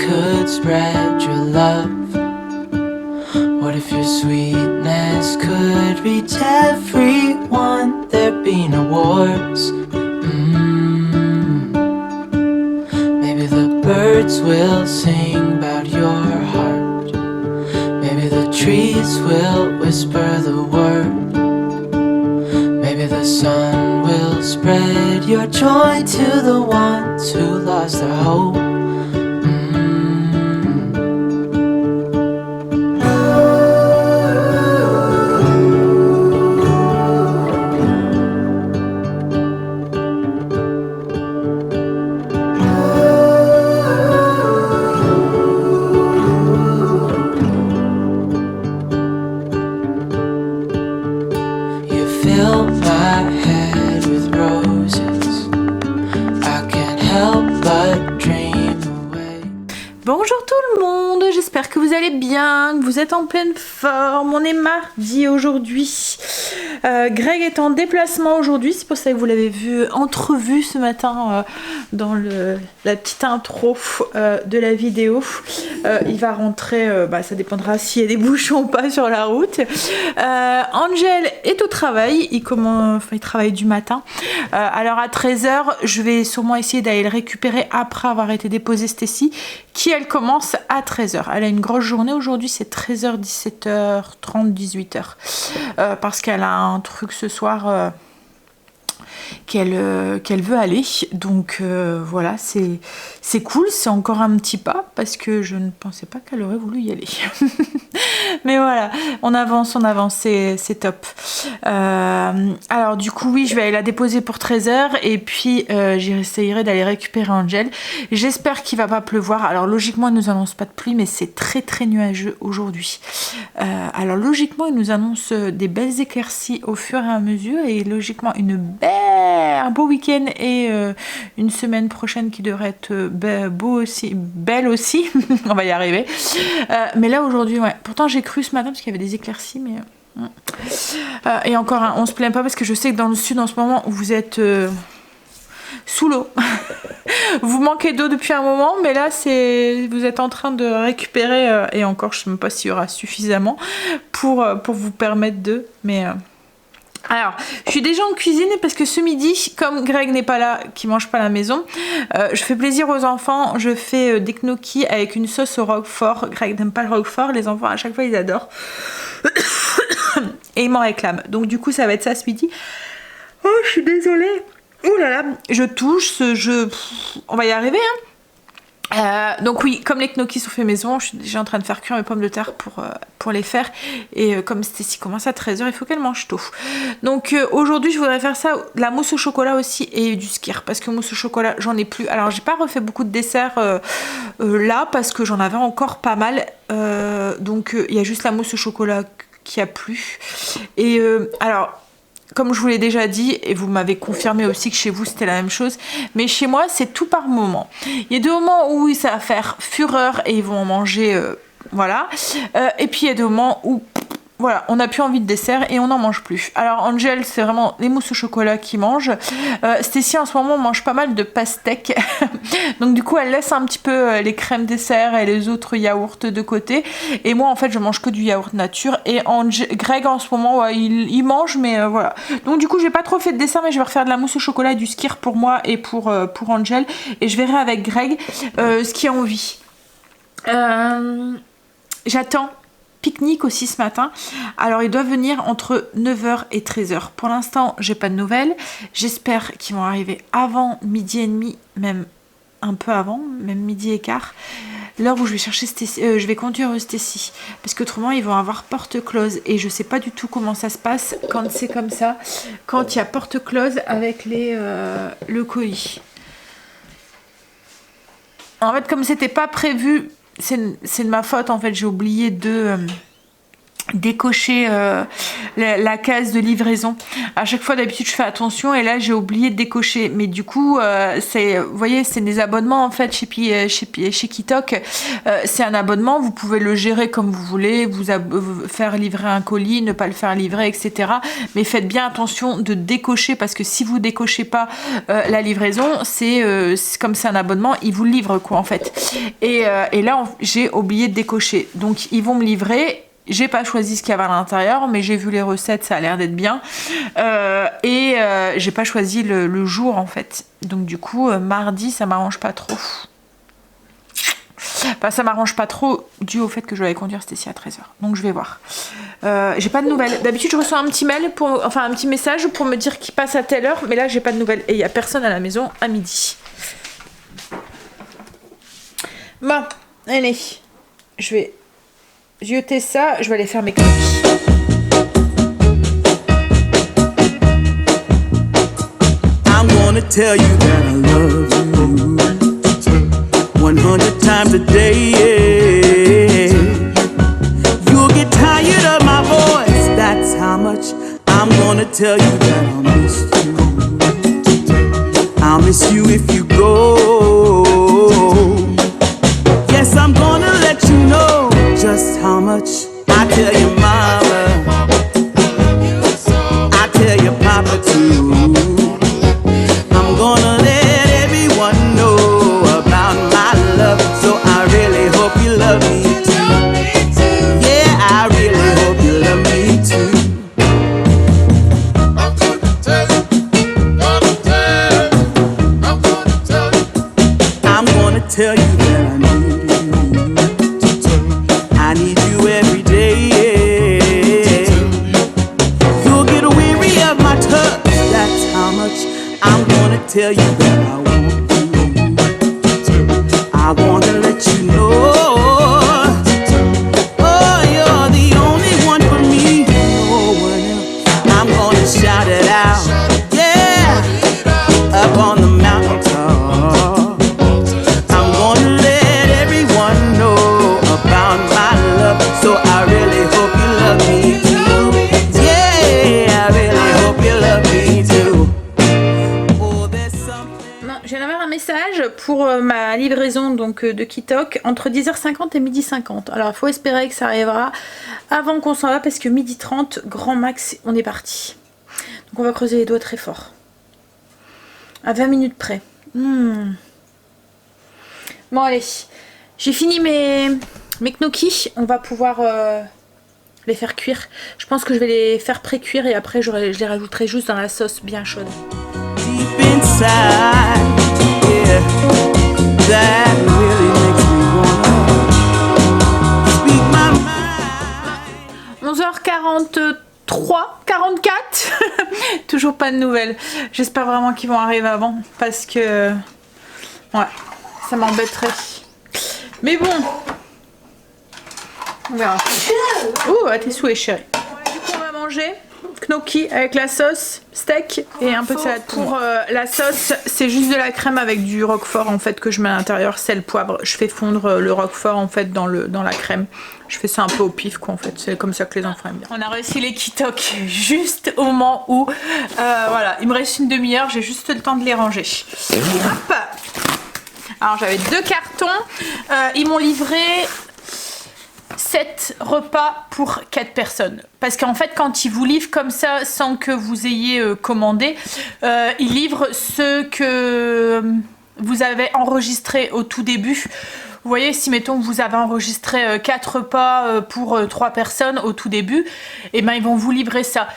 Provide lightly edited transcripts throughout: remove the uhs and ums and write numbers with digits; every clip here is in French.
could spread your love? What if your sweetness could reach everyone? There'd be no wars. Maybe the birds will sing about your heart. Maybe the trees will whisper the word. Maybe the sun will spread your joy to the ones who lost their hope. Fill my head with roses. I can't help but dream away. Bonjour tout le monde, j'espère que vous allez bien, que vous êtes en pleine forme. On est mardi aujourd'hui. Greg est en déplacement aujourd'hui, c'est pour ça que vous l'avez vu entrevu ce matin dans la petite intro de la vidéo. Il va rentrer, ça dépendra s'il y a des bouchons ou pas sur la route. Angel est au travail, il travaille du matin. Alors à 13h, je vais sûrement essayer d'aller le récupérer après avoir été déposé Stacy, qui elle commence à 13h. Elle a une grosse journée aujourd'hui, c'est 13h, 17h30, 18h. Parce qu'elle a un truc ce soir qu'elle veut aller. Donc voilà, c'est cool, c'est encore un petit pas parce que je ne pensais pas qu'elle aurait voulu y aller. Mais voilà, on avance, c'est top. Alors du coup oui, je vais aller la déposer pour 13h et puis j'essayerai d'aller récupérer Angel. J'espère qu'il va pas pleuvoir. Alors logiquement il nous annonce pas de pluie, mais c'est très très nuageux aujourd'hui. Alors logiquement il nous annonce des belles éclaircies au fur et à mesure et logiquement un beau week-end et une semaine prochaine qui devrait être belle aussi. On va y arriver. Mais là aujourd'hui, ouais. Pourtant j'ai cru ce matin parce qu'il y avait des éclaircies, mais et encore, on se plaint pas parce que je sais que dans le sud en ce moment vous êtes sous l'eau. Vous manquez d'eau depuis un moment, mais là vous êtes en train de récupérer et encore je sais même pas s'il y aura suffisamment pour vous permettre de. Mais alors, je suis déjà en cuisine parce que ce midi, comme Greg n'est pas là, qui mange pas à la maison, je fais plaisir aux enfants, je fais des gnocchis avec une sauce au roquefort. Greg n'aime pas le roquefort, les enfants à chaque fois ils adorent. Et ils m'en réclament. Donc du coup ça va être ça ce midi. Oh, je suis désolée. Ouh là là, je touche, on va y arriver hein. Donc oui, comme les gnocchis sont faits maison, je suis déjà en train de faire cuire mes pommes de terre pour les faire. Et comme Stacy commence à 13h, il faut qu'elle mange tôt. Donc aujourd'hui, je voudrais faire ça, de la mousse au chocolat aussi et du skyr. Parce que mousse au chocolat, j'en ai plus. Alors, j'ai pas refait beaucoup de desserts là parce que j'en avais encore pas mal. Donc, il y a juste la mousse au chocolat qui a plu. Et alors... Comme je vous l'ai déjà dit, et vous m'avez confirmé aussi que chez vous c'était la même chose, mais chez moi c'est tout par moment. Il y a des moments où ça va faire fureur et ils vont en manger, voilà. Et puis il y a des moments où, voilà, on n'a plus envie de dessert et on n'en mange plus. Alors Angel, c'est vraiment les mousses au chocolat qui mange. Stacy en ce moment mange pas mal de pastèques. Donc du coup elle laisse un petit peu les crèmes dessert et les autres yaourts de côté. Et moi en fait je mange que du yaourt nature. Et Greg en ce moment ouais, il mange mais voilà. Donc du coup j'ai pas trop fait de dessert mais je vais refaire de la mousse au chocolat et du skyr pour moi et pour Angel. Et je verrai avec Greg ce qu'il a envie. J'attends pique-nique aussi ce matin. Alors ils doivent venir entre 9h et 13h. Pour l'instant, j'ai pas de nouvelles. J'espère qu'ils vont arriver avant midi et demi, même un peu avant, même midi et quart. L'heure où je vais chercher Stacy, je vais conduire Stacy. Parce qu'autrement, ils vont avoir porte close. Et je sais pas du tout comment ça se passe quand c'est comme ça. Quand il y a porte close avec le colis. En fait, comme c'était pas prévu, c'est de ma faute en fait, j'ai oublié de décocher la case de livraison. À chaque fois d'habitude je fais attention et là j'ai oublié de décocher, mais du coup vous voyez, c'est des abonnements en fait chez Kitok. C'est un abonnement, vous pouvez le gérer comme vous voulez, vous faire livrer un colis, ne pas le faire livrer, etc. Mais faites bien attention de décocher, parce que si vous décochez pas la livraison, c'est comme c'est un abonnement, ils vous le livrent quoi en fait. Et là j'ai oublié de décocher, donc ils vont me livrer. J'ai pas choisi ce qu'il y avait à l'intérieur, mais j'ai vu les recettes, ça a l'air d'être bien. J'ai pas choisi le jour en fait. Donc du coup, mardi, ça m'arrange pas trop. Enfin, ça m'arrange pas trop dû au fait que je dois aller conduire Stécie à 13h. Donc je vais voir. J'ai pas de nouvelles. D'habitude, je reçois un petit mail, un petit message pour me dire qu'il passe à telle heure, mais là, j'ai pas de nouvelles. Et il y a personne à la maison à midi. Bon, allez, je vais jeter ça, je vais aller faire mes croquis. I'm gonna tell you that I love you 100 times a day. You'll get tired of my voice, that's how much I'm gonna tell you that I'll miss you. I'll miss you if you go. Yes, I'm gonna let you know just how much I tell your mama, I tell your papa too. I'm gonna let everyone know about my love, so I really hope you love me too. Yeah, I really hope you love me too. I'm gonna tell you, gonna tell you, I'm gonna tell you, I'm gonna tell you that I need you. I need you every day. You'll get weary of my touch, that's how much I'm gonna tell you that I want you. I wanna let you know, oh, you're the only one for me, no one else. I'm gonna shout it out, yeah, up on the mountaintop. I'm gonna let everyone know about my love, so I really hope you love me too. Yeah, I really hope you love me too. Oh, there's something. Non, je viens d'avoir un message pour ma livraison donc de Kitok entre 10h50 et 12h50. Alors il faut espérer que ça arrivera avant qu'on s'en va, parce que 12h30 grand max on est parti. Donc on va creuser les doigts très fort. À 20 minutes près. Bon allez, j'ai fini mes gnocchis. On va pouvoir les faire cuire. Je pense que je vais les faire pré-cuire et après je les rajouterai juste dans la sauce bien chaude. Deep inside, yeah, that really makes me wanna speak my mind. 11h43, 44. Toujours pas de nouvelles. J'espère vraiment qu'ils vont arriver avant, parce que ouais, ça m'embêterait. Mais bon, on verra. Ouh, à tes souhaits chérie. Du coup on va manger gnocchi avec la sauce, steak et un peu de salade. Pour la sauce, c'est juste de la crème avec du roquefort en fait que je mets à l'intérieur, sel, poivre. Je fais fondre le roquefort en fait dans la crème. Je fais ça un peu au pif quoi en fait. C'est comme ça que les enfants aiment bien. On a réussi les Kitok juste au moment où voilà, il me reste une demi-heure, j'ai juste le temps de les ranger. Hop. Alors j'avais 2 cartons, ils m'ont livré 7 repas pour 4 personnes. Parce qu'en fait, quand ils vous livrent comme ça, sans que vous ayez commandé, ils livrent ce que vous avez enregistré au tout début. Vous voyez, si mettons que vous avez enregistré 4 repas pour 3 personnes au tout début, et ben ils vont vous livrer ça.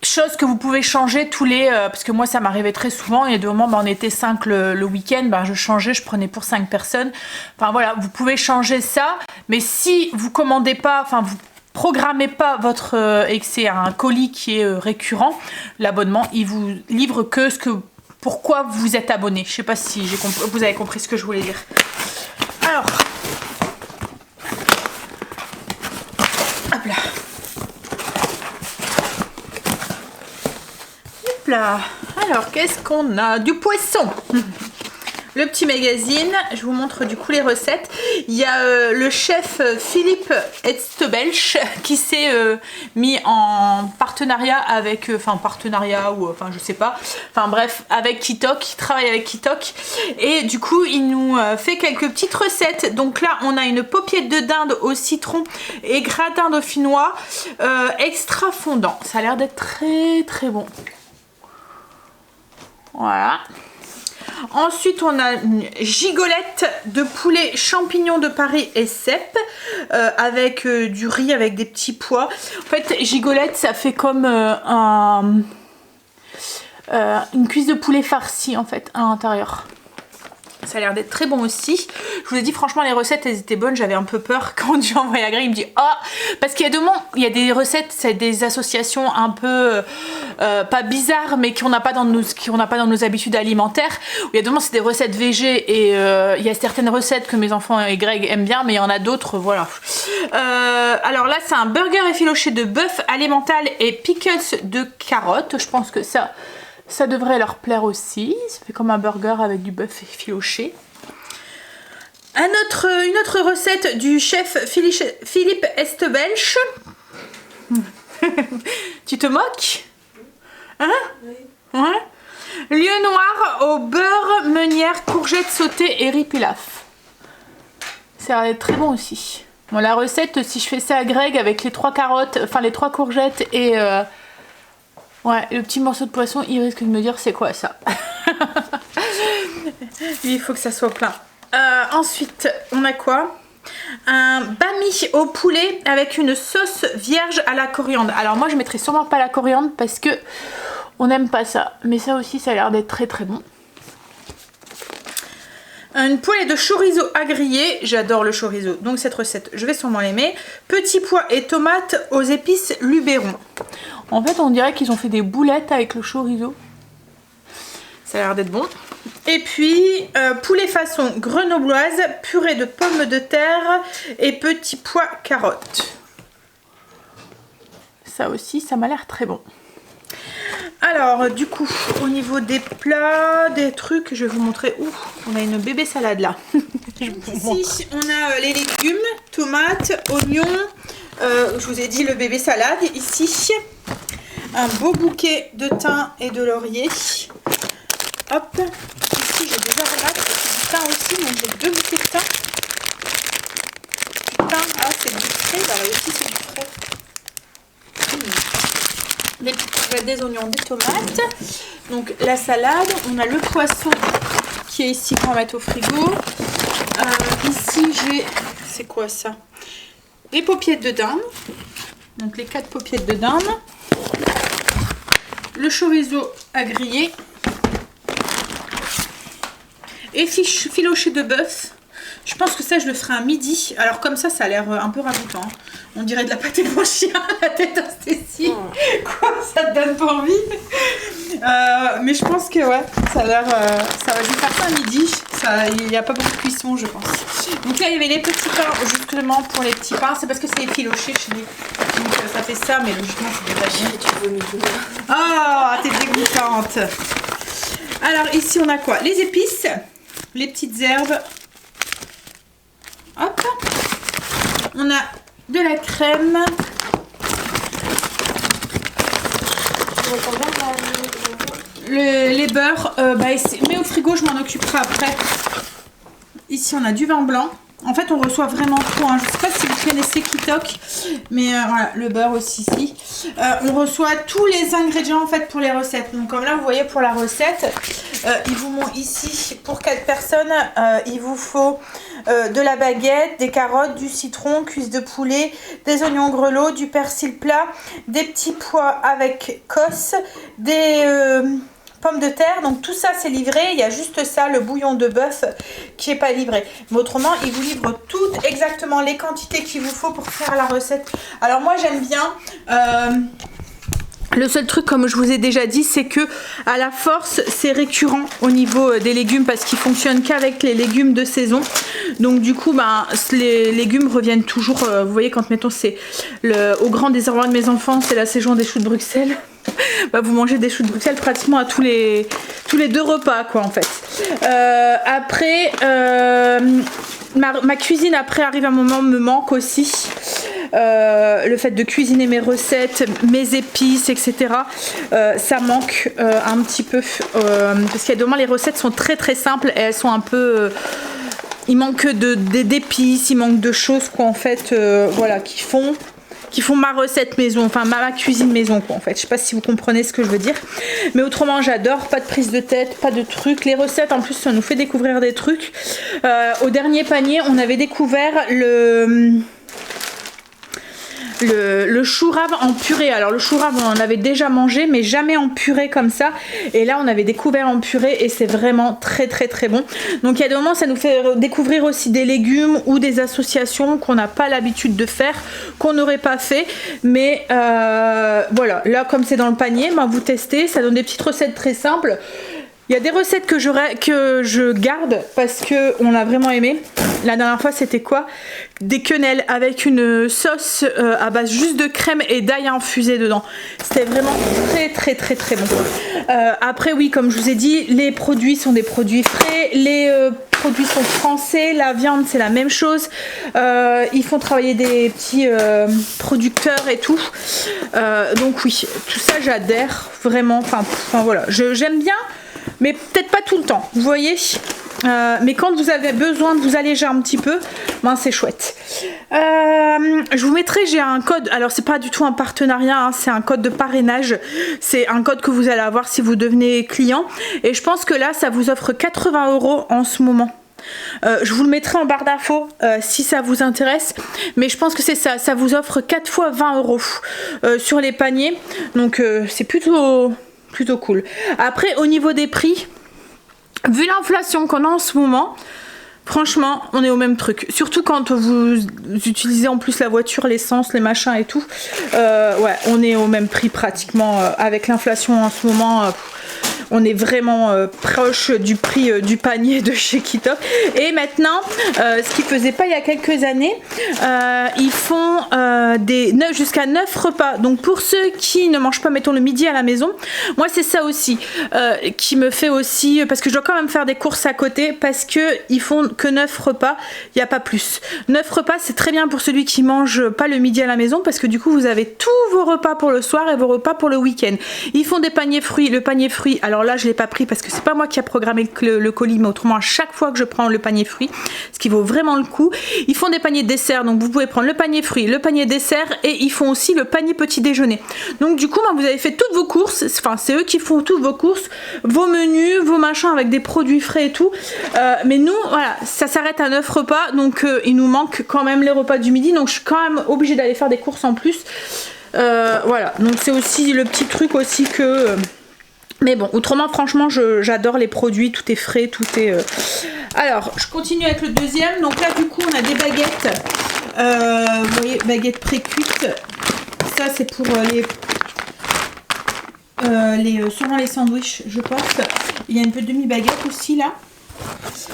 Chose que vous pouvez changer tous les... parce que moi ça m'arrivait très souvent, et de moment on était 5 le week-end, ben, je changeais, je prenais pour 5 personnes. Enfin voilà, vous pouvez changer ça, mais si vous commandez pas, enfin vous programmez pas votre... et que c'est un colis qui est récurrent, l'abonnement, il vous livre que ce que... Pourquoi vous êtes abonné. Je sais pas si vous avez compris ce que je voulais dire. Alors... Hop là. Là. Alors, qu'est-ce qu'on a? Du poisson. Le petit magazine, je vous montre du coup les recettes. Il y a le chef Philippe Estebelch qui s'est mis en partenariat avec, je sais pas, enfin bref, avec Kitok, il travaille avec Kitok et du coup il nous fait quelques petites recettes. Donc là on a une paupiette de dinde au citron et gratin dauphinois extra fondant. Ça a l'air d'être très très bon. Voilà. Ensuite, on a une gigolette de poulet champignons de Paris et cèpes avec du riz avec des petits pois. En fait, gigolette, ça fait comme une cuisse de poulet farcie en fait à l'intérieur. Ça a l'air d'être très bon aussi. Je vous ai dit franchement les recettes elles étaient bonnes. J'avais un peu peur quand j'ai envoyé à Greg. Il me dit parce qu'il y a des recettes, c'est des associations un peu pas bizarres mais qu'on n'a pas dans nos habitudes alimentaires. Où il y a c'est des recettes végé et il y a certaines recettes que mes enfants et Greg aiment bien mais il y en a d'autres voilà. Alors là c'est un burger effiloché de bœuf, emmental et pickles de carottes. Je pense que ça devrait leur plaire aussi. Ça fait comme un burger avec du bœuf effiloché. Une autre recette du chef Philippe Estebelch. Tu te moques? Hein? Oui. Ouais. Lieu noir au beurre, meunière, courgettes sautées et riz pilaf. Ça va être très bon aussi. Bon, la recette, si je fais ça à Greg avec les 3 carottes, enfin les 3 courgettes et ouais, le petit morceau de poisson, il risque de me dire c'est quoi ça. Il faut que ça soit plein. Ensuite, on a quoi? Un bami au poulet avec une sauce vierge à la coriandre. Alors moi je mettrai sûrement pas la coriandre parce que on n'aime pas ça. Mais ça aussi ça a l'air d'être très très bon. Une poêlée de chorizo à griller. J'adore le chorizo. Donc cette recette je vais sûrement l'aimer. Petits pois et tomates aux épices luberon. En fait on dirait qu'ils ont fait des boulettes avec le chorizo. Ça a l'air d'être bon. Et puis poulet façon grenobloise, purée de pommes de terre et petits pois carottes. Ça aussi, ça m'a l'air très bon. Alors du coup, au niveau des plats, des trucs, je vais vous montrer. Ouh, on a une bébé salade là. Ici, on a les légumes, tomates, oignons. Je vous ai dit le bébé salade. Ici, un beau bouquet de thym et de laurier. Hop, ici j'ai des aromates, c'est du thym aussi, donc j'ai 2 bouquets de thym. Du thym, c'est du frais, bah là aussi c'est du frais. Des oignons, des tomates. Donc la salade, on a le poisson qui est ici qu'on va mettre au frigo. Ici j'ai, c'est quoi ça? Les paupiettes de dinde, donc les 4 paupiettes de dinde. Le chorizo à griller. Et filoché de bœuf. Je pense que ça je le ferai à midi. Alors comme ça a l'air un peu ragoûtant. On dirait de la pâté pour chien, la tête à Stécie. Quoi, ça te donne pas envie? Mais je pense que ouais, ça a l'air. Je vais faire ça à midi. Il n'y a pas beaucoup de cuisson je pense. Donc là il y avait les petits pains justement pour les petits pains. C'est parce que c'est effiloché chez nous. Donc ça fait ça, mais logiquement c'est déjà bien. Tu vomis tout. Oh, t'es dégoûtante. Alors ici on a quoi? Les épices. Les petites herbes. Hop. On a de la crème. Les beurres. Mets au frigo, je m'en occuperai après. Ici, on a du vin blanc. En fait, on reçoit vraiment tout. Hein. Je ne sais pas si vous connaissez Kitok, mais voilà, le beurre aussi ici. On reçoit tous les ingrédients en fait pour les recettes. Donc comme là, vous voyez pour la recette, ils vous montrent ici pour 4 personnes, il vous faut de la baguette, des carottes, du citron, cuisse de poulet, des oignons grelots, du persil plat, des petits pois avec cosse, des pommes de terre. Donc tout ça c'est livré, il y a juste ça, le bouillon de bœuf qui n'est pas livré, mais autrement ils vous livrent toutes exactement les quantités qu'il vous faut pour faire la recette. Alors moi j'aime bien le seul truc, comme je vous ai déjà dit, c'est que à la force c'est récurrent au niveau des légumes parce qu'ils fonctionnent qu'avec les légumes de saison. Donc du coup les légumes reviennent toujours. Vous voyez quand mettons c'est au grand désarroi de mes enfants, c'est la saison des choux de Bruxelles. Vous mangez des choux de Bruxelles pratiquement à tous les 2 repas quoi en fait. Après ma cuisine après arrive un moment me manque aussi. Le fait de cuisiner mes recettes, mes épices, etc. Ça manque un petit peu parce qu'il y a des moments les recettes sont très très simples et elles sont un peu il manque d'épices, il manque de choses quoi en fait voilà qui font ma recette maison, enfin ma cuisine maison quoi en fait. Je sais pas si vous comprenez ce que je veux dire. Mais autrement j'adore, pas de prise de tête, pas de trucs. Les recettes en plus ça nous fait découvrir des trucs. Au dernier panier on avait découvert le chou rave en purée. Alors le chou rave on en avait déjà mangé mais jamais en purée comme ça. Et là on avait découvert en purée et c'est vraiment très très très bon. Donc il y a des moments ça nous fait découvrir aussi des légumes ou des associations qu'on n'a pas l'habitude de faire, qu'on n'aurait pas fait. Mais voilà, là comme c'est dans le panier, ben, vous testez, ça donne des petites recettes très simples. Il y a des recettes que je garde parce que on a vraiment aimé. La dernière fois c'était quoi? Des quenelles avec une sauce à base juste de crème et d'ail infusé dedans. C'était vraiment très très très très bon. Après oui comme je vous ai dit les produits sont des produits frais. Les produits sont français. La viande c'est la même chose. Ils font travailler des petits producteurs et tout. Donc oui tout ça j'adhère vraiment. Enfin voilà j'aime bien. Mais peut-être pas tout le temps, vous voyez. Mais quand vous avez besoin de vous alléger un petit peu, ben c'est chouette. Je vous mettrai, j'ai un code. Alors c'est pas du tout un partenariat, hein, c'est un code de parrainage. C'est un code que vous allez avoir si vous devenez client. Et je pense que là, ça vous offre 80 € en ce moment. Je vous le mettrai en barre d'infos si ça vous intéresse. Mais je pense que c'est ça. Ça vous offre 4 fois 20 € sur les paniers. Donc c'est plutôt cool. Après au niveau des prix, vu l'inflation qu'on a en ce moment, franchement on est au même truc, surtout quand vous utilisez en plus la voiture, l'essence, les machins et tout. Ouais on est au même prix pratiquement avec l'inflation en ce moment. On est vraiment proche du prix du panier de chez Kitop. Et maintenant, ce qu'ils faisaient pas il y a quelques années, ils font jusqu'à 9 repas. Donc pour ceux qui ne mangent pas, mettons le midi à la maison, moi c'est ça aussi qui me fait aussi, parce que je dois quand même faire des courses à côté, parce que ils font que 9 repas, il n'y a pas plus. 9 repas c'est très bien pour celui qui mange pas le midi à la maison, parce que du coup vous avez tous vos repas pour le soir et vos repas pour le week-end. Ils font des paniers fruits, le panier fruits, alors là je l'ai pas pris parce que c'est pas moi qui a programmé le colis, mais autrement à chaque fois que je prends le panier fruits, ce qui vaut vraiment le coup. Ils font des paniers dessert, donc vous pouvez prendre le panier fruits, le panier dessert, et ils font aussi le panier petit déjeuner. Donc du coup vous avez fait toutes vos courses, enfin c'est eux qui font toutes vos courses, vos menus, vos machins avec des produits frais et tout. Mais nous voilà, ça s'arrête à 9 repas, donc il nous manque quand même les repas du midi, donc je suis quand même obligée d'aller faire des courses en plus. Voilà, donc c'est aussi le petit truc aussi que... Mais bon, autrement, franchement, j'adore les produits, tout est frais, tout est... Alors, je continue avec le deuxième. Donc là, du coup, on a des baguettes. Vous voyez, baguettes pré-cuites. Ça, c'est pour sûrement les sandwichs, je pense. Il y a un peu de demi-baguette aussi, là.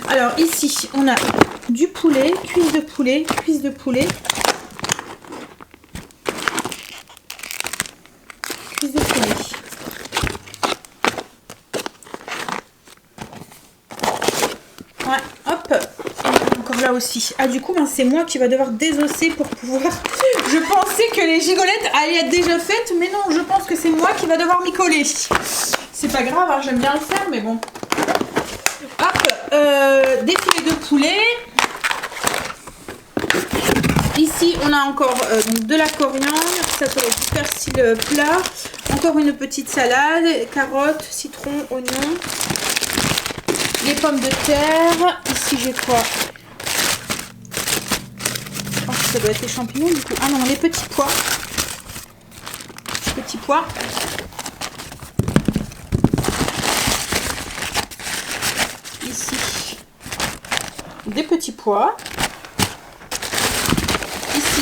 Alors, ici, on a du poulet, cuisse de poulet, cuisse de poulet. Cuisse de poulet. Ouais, hop, et encore là aussi. Ah du coup c'est moi qui va devoir désosser pour pouvoir... Je pensais que les gigolettes allaient être déjà faites, mais non, je pense que c'est moi qui va devoir m'y coller. C'est pas grave, hein, j'aime bien le faire, mais bon. Hop, des filets de poulet. Ici on a encore donc de la coriandre, ça doit être du persil plat. Encore une petite salade, carottes, citron, oignons. Les pommes de terre. Ici j'ai quoi? Oh, ça doit être les champignons du coup. Ah non, les petits pois. Petits pois. Ici des petits pois. Ici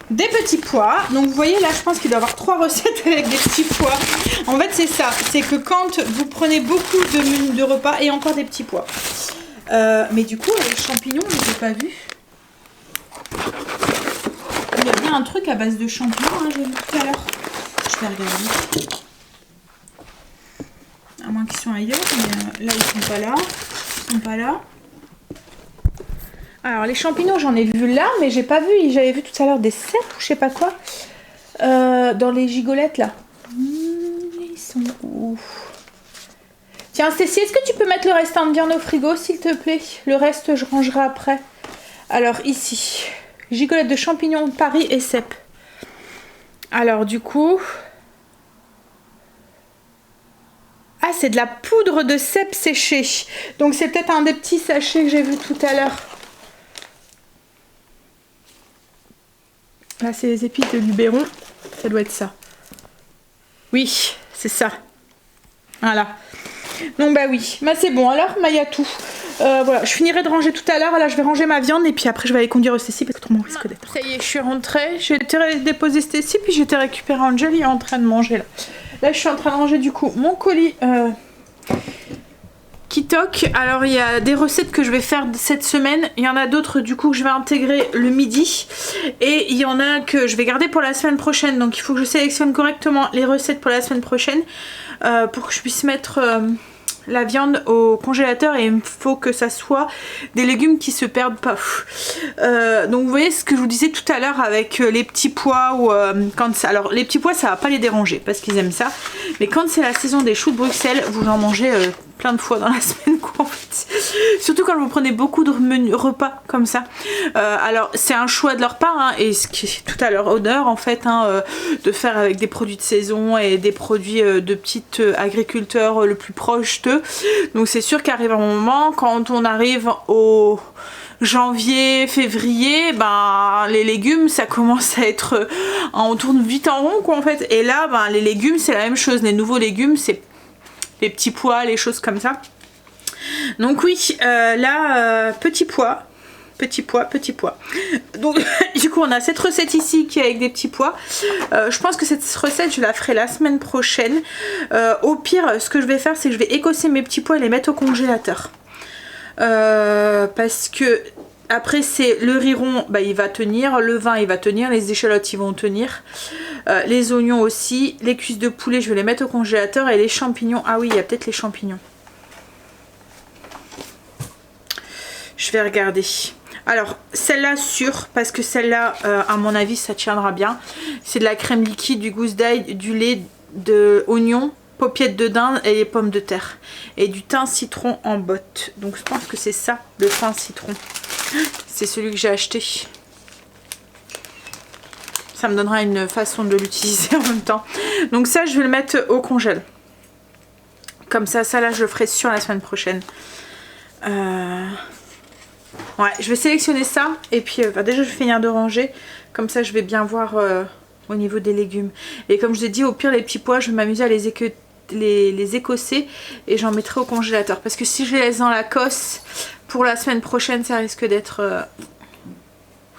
des petits pois. Donc vous voyez là je pense qu'il doit y avoir 3 recettes avec des petits pois. En fait c'est ça, c'est que quand vous prenez beaucoup de menus de repas et encore des petits pois. Mais du coup les champignons je ne les ai pas vus. Il y a bien un truc à base de champignons, hein, j'ai vu tout à l'heure. Je vais regarder. À moins qu'ils soient ailleurs, mais là ils sont pas là. Ils sont pas là. Alors les champignons, j'en ai vu là, mais j'ai pas vu, j'avais vu tout à l'heure des cèpes ou je sais pas quoi. Dans les gigolettes là. Ils sont où? Tiens Stécie, est-ce que tu peux mettre le restant de viande au frigo s'il te plaît? Le reste je rangerai après. Alors ici, gigolettes de champignons de Paris et cèpes. Alors du coup... Ah, c'est de la poudre de cèpes séchée. Donc c'est peut-être un des petits sachets que j'ai vu tout à l'heure. Là, c'est les épices de Luberon. Ça doit être ça. Oui, c'est ça. Voilà. Donc bah oui, bah c'est bon. Alors, il y a tout. Voilà, je finirai de ranger tout à l'heure. Là, je vais ranger ma viande et puis après, je vais aller conduire Stécie parce que autrement, on risque d'être. Ça y est, je suis rentrée. J'ai été déposer Stécie puis j'ai été récupérer Angel. Il est en train de manger là. Là, je suis en train de ranger du coup mon colis qui toque. Alors, il y a des recettes que je vais faire cette semaine. Il y en a d'autres du coup que je vais intégrer le midi. Et il y en a que je vais garder pour la semaine prochaine. Donc, il faut que je sélectionne correctement les recettes pour la semaine prochaine pour que je puisse mettre... la viande au congélateur et il faut que ça soit des légumes qui se perdent pas. Donc vous voyez ce que je vous disais tout à l'heure avec les petits pois ou quand ça... Alors les petits pois ça va pas les déranger parce qu'ils aiment ça, mais quand c'est la saison des choux de Bruxelles vous en mangez plein de fois dans la semaine quoi en fait. Surtout quand vous prenez beaucoup de repas comme ça. Alors c'est un choix de leur part hein, et ce qui est tout à leur honneur en fait hein, de faire avec des produits de saison et des produits de petits agriculteurs le plus proche d'eux. Donc c'est sûr qu'arrive un moment quand on arrive au janvier, février, ben les légumes ça commence à être on tourne vite en rond quoi en fait. Et là ben les légumes c'est la même chose, les nouveaux légumes c'est les petits pois, les choses comme ça. Donc oui, là, petits pois. Donc du coup on a cette recette ici qui est avec des petits pois. Je pense que cette recette je la ferai la semaine prochaine. Au pire ce que je vais faire c'est que je vais écosser mes petits pois et les mettre au congélateur. Parce que après c'est le riz rond, bah, il va tenir, le vin il va tenir, les échalotes ils vont tenir, les oignons aussi, les cuisses de poulet je vais les mettre au congélateur et les champignons, ah oui il y a peut-être les champignons. Je vais regarder. Alors celle-là sûre parce que celle-là à mon avis ça tiendra bien. C'est de la crème liquide, du gousse d'ail, du lait, de oignon, paupiètes de dinde et les pommes de terre. Et du thym citron en botte. Donc je pense que c'est ça le thym citron. C'est celui que j'ai acheté. Ça me donnera une façon de l'utiliser en même temps. Donc ça je vais le mettre au congèle. Comme ça là je le ferai sur la semaine prochaine. Ouais, je vais sélectionner ça et puis déjà je vais finir de ranger, comme ça je vais bien voir au niveau des légumes. Et comme je vous ai dit, au pire les petits pois je vais m'amuser à les écosser et j'en mettrai au congélateur. Parce que si je les laisse dans la cosse pour la semaine prochaine ça risque d'être...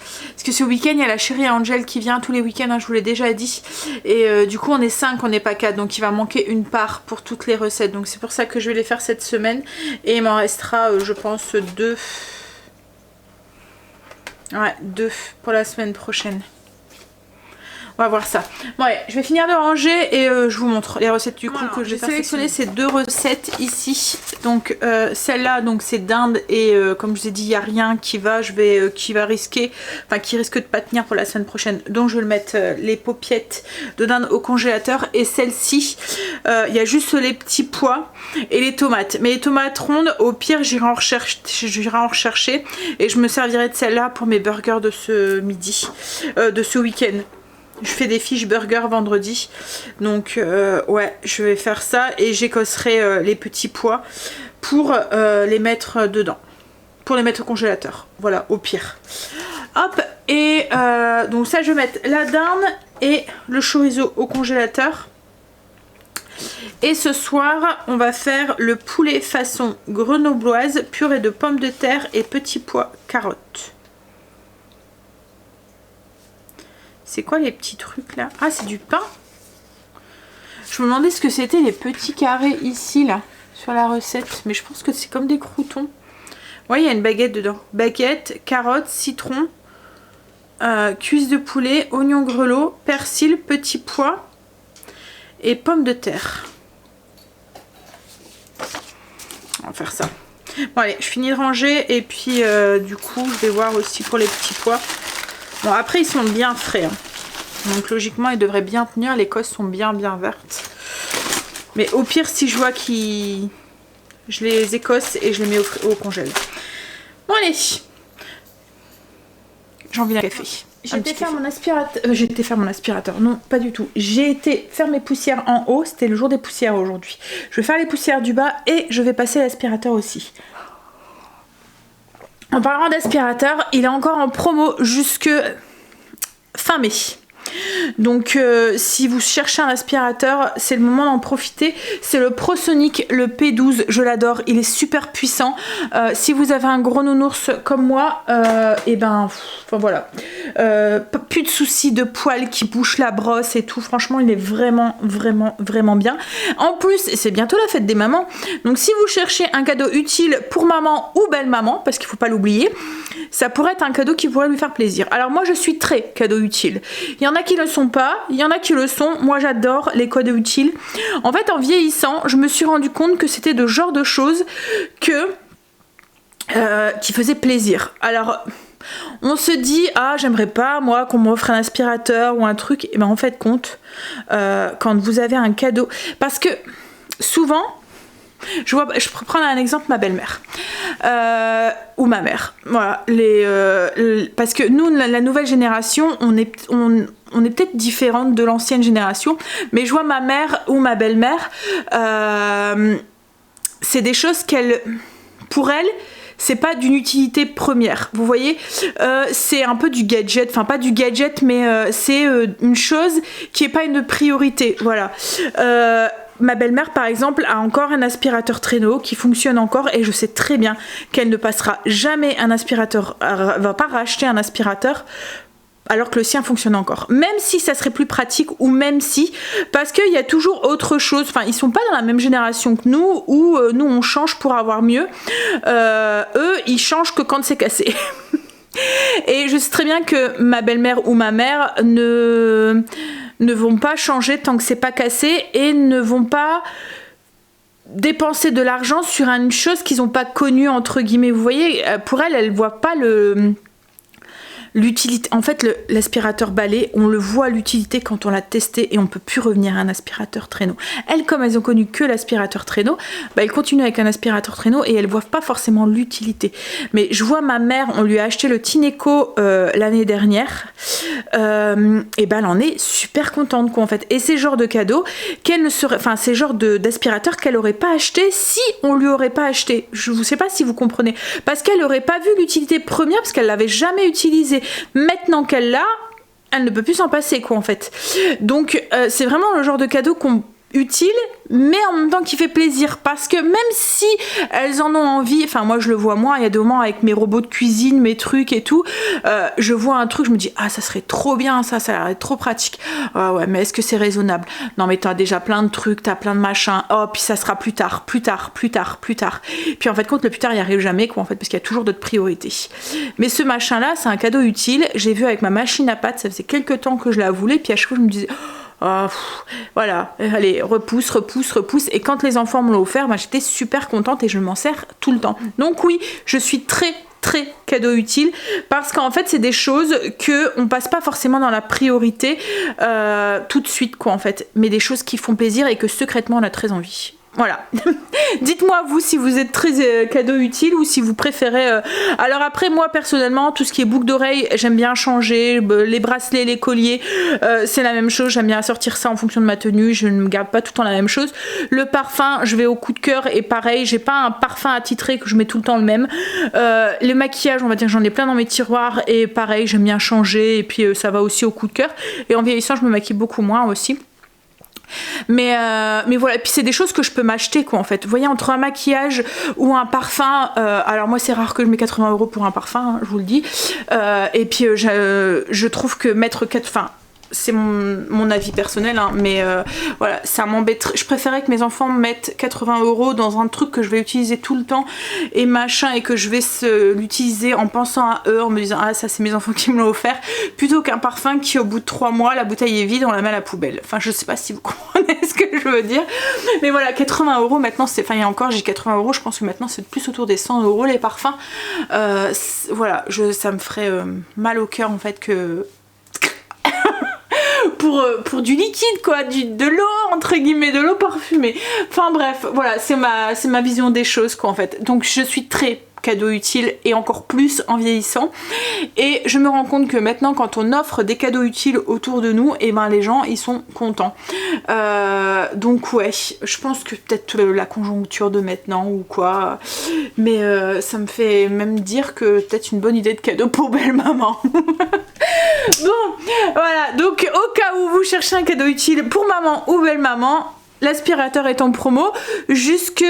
Parce que ce week-end il y a la chérie Angel qui vient tous les week-ends, hein, je vous l'ai déjà dit. Et du coup on est 5, on n'est pas 4, donc il va manquer une part pour toutes les recettes. Donc c'est pour ça que je vais les faire cette semaine. Et il m'en restera je pense 2. Ouais, 2 pour la semaine prochaine. On va voir ça. Bon, ouais, je vais finir de ranger et je vous montre les recettes du coup que j'ai sélectionné ces deux recettes ici. Donc celle-là, donc c'est dinde et comme je vous ai dit, il n'y a rien qui va, qui risque de pas tenir pour la semaine prochaine. Donc je vais le mettre les paupiètes de dinde au congélateur et celle-ci, il y a juste les petits pois et les tomates. Mais les tomates rondes, au pire, j'irai en rechercher et je me servirai de celle-là pour mes burgers de ce midi, de ce week-end. Je fais des fiches burger vendredi. Donc ouais, je vais faire ça et j'écosserai les petits pois pour les mettre dedans. Pour les mettre au congélateur. Voilà, au pire. Hop, et donc ça je vais mettre la dinde et le chorizo au congélateur. Et ce soir, on va faire le poulet façon grenobloise, purée de pommes de terre et petits pois carottes. C'est quoi les petits trucs là? Ah, c'est du pain. Je me demandais ce que c'était les petits carrés ici là sur la recette, mais je pense que c'est comme des croûtons. Ouais, il y a une baguette dedans. Baguette, carottes, citron, cuisses de poulet, oignons grelots, persil, petits pois et pommes de terre. On va faire ça. Bon allez, je finis de ranger et puis du coup je vais voir aussi pour les petits pois. Bon après ils sont bien frais, hein. Donc logiquement ils devraient bien tenir, les cosses sont bien vertes. Mais au pire si je vois qu'ils... Je les écosse et je les mets au congèle. Bon allez, j'ai envie d'un café. J'ai été faire mon aspirateur. Non, pas du tout. J'ai été faire mes poussières en haut. C'était le jour des poussières aujourd'hui. Je vais faire les poussières du bas et je vais passer l'aspirateur aussi. En parlant d'aspirateur, il est encore en promo jusque fin mai. Donc si vous cherchez un aspirateur, c'est le moment d'en profiter. C'est le ProSonic, le P12, je l'adore, il est super puissant. Si vous avez un gros nounours comme moi, et ben enfin voilà, plus de soucis de poils qui bouchent la brosse et tout. Franchement il est vraiment bien. En plus c'est bientôt la fête des mamans, donc si vous cherchez un cadeau utile pour maman ou belle maman, parce qu'il faut pas l'oublier, ça pourrait être un cadeau qui pourrait lui faire plaisir. Alors moi je suis très cadeau utile. Il y en a qui le sont pas, il y en a qui le sont. Moi j'adore les cadeaux utiles. En fait en vieillissant, je me suis rendu compte que c'était le genre de choses que qui faisaient plaisir. Alors on se dit ah j'aimerais pas moi qu'on m'offre un aspirateur ou un truc, et ben en fait compte quand vous avez un cadeau, parce que souvent je peux prendre un exemple, ma belle-mère ou ma mère, voilà, parce que nous la nouvelle génération on est peut-être différente de l'ancienne génération, mais je vois ma mère ou ma belle-mère, c'est des choses pour elle c'est pas d'une utilité première, vous voyez, c'est un peu du gadget, enfin pas du gadget, mais c'est une chose qui est pas une priorité, voilà. Ma belle-mère par exemple a encore un aspirateur traîneau qui fonctionne encore, et je sais très bien qu'elle ne passera jamais un aspirateur, va pas racheter un aspirateur alors que le sien fonctionne encore, même si ça serait plus pratique, ou même si, parce qu'il y a toujours autre chose, enfin ils sont pas dans la même génération que nous, où nous on change pour avoir mieux, eux ils changent que quand c'est cassé. Et je sais très bien que ma belle-mère ou ma mère ne vont pas changer tant que c'est pas cassé, et ne vont pas dépenser de l'argent sur une chose qu'ils n'ont pas connue entre guillemets, vous voyez, pour elle voit pas l'utilité. En fait l'aspirateur balai, on le voit l'utilité quand on l'a testé, et on peut plus revenir à un aspirateur traîneau. Elles, comme elles ont connu que l'aspirateur traîneau, bah elles continuent avec un aspirateur traîneau et elles voient pas forcément l'utilité. Mais je vois ma mère, on lui a acheté le Tineco l'année dernière, et ben elle en est super contente quoi en fait. Et c'est le genre de cadeau qu'elle ne serait, enfin c'est le genre d'aspirateur qu'elle aurait pas acheté si on lui aurait pas acheté. Je ne sais pas si vous comprenez, parce qu'elle aurait pas vu l'utilité première, parce qu'elle l'avait jamais utilisé. Maintenant qu'elle l'a, elle ne peut plus s'en passer quoi en fait. Donc c'est vraiment le genre de cadeau utile, mais en même temps qui fait plaisir, parce que même si elles en ont envie, enfin moi je le vois moi, il y a des moments avec mes robots de cuisine, mes trucs et tout, je vois un truc, je me dis ah ça serait trop bien, ça a l'air trop pratique. Ah ouais, mais est-ce que c'est raisonnable? Non mais t'as déjà plein de trucs, t'as plein de machins, oh puis ça sera plus tard. Puis en fait compte le plus tard il arrive jamais quoi en fait, parce qu'il y a toujours d'autres priorités. Mais ce machin là c'est un cadeau utile, j'ai vu avec ma machine à pâte, ça faisait quelques temps que je la voulais, puis à chaque fois je me disais voilà, allez, repousse, et quand les enfants me l'ont offert, j'étais super contente et je m'en sers tout le temps. Donc oui, je suis très cadeau utile, parce qu'en fait c'est des choses que on passe pas forcément dans la priorité tout de suite quoi en fait, mais des choses qui font plaisir et que secrètement on a très envie. Voilà. Dites-moi vous si vous êtes très cadeau utile, ou si vous préférez. Alors après moi personnellement tout ce qui est boucle d'oreille j'aime bien changer, les bracelets, les colliers, c'est la même chose, j'aime bien sortir ça en fonction de ma tenue, je ne me garde pas tout le temps la même chose. Le parfum je vais au coup de cœur, et pareil j'ai pas un parfum attitré que je mets tout le temps le même. Les maquillages on va dire que j'en ai plein dans mes tiroirs, et pareil j'aime bien changer, et puis ça va aussi au coup de cœur, et en vieillissant je me maquille beaucoup moins aussi. Mais voilà, et puis c'est des choses que je peux m'acheter quoi en fait. Vous voyez, entre un maquillage ou un parfum, alors moi c'est rare que je mets 80 € pour un parfum, hein, je vous le dis, et puis je trouve que mettre c'est mon avis personnel, hein, mais voilà, ça m'embête. Je préférais que mes enfants mettent 80 € dans un truc que je vais utiliser tout le temps et machin, et que je vais l'utiliser en pensant à eux, en me disant ah ça c'est mes enfants qui me l'ont offert, plutôt qu'un parfum qui au bout de 3 mois la bouteille est vide, on la met à la poubelle. Enfin je sais pas si vous comprenez ce que je veux dire, mais voilà, 80 € maintenant, c'est, enfin il y a encore, j'ai 80 €, je pense que maintenant c'est plus autour des 100 € les parfums. Voilà, ça me ferait mal au cœur en fait que pour du liquide quoi, de l'eau entre guillemets, de l'eau parfumée. Enfin bref, voilà, c'est ma vision des choses quoi en fait. Donc je suis très cadeau utile, et encore plus en vieillissant, et je me rends compte que maintenant quand on offre des cadeaux utiles autour de nous, et ben les gens ils sont contents. Donc ouais, je pense que peut-être la conjoncture de maintenant ou quoi, mais ça me fait même dire que peut-être une bonne idée de cadeau pour belle maman. Bon voilà, donc au cas où vous cherchez un cadeau utile pour maman ou belle maman, l'aspirateur est en promo jusque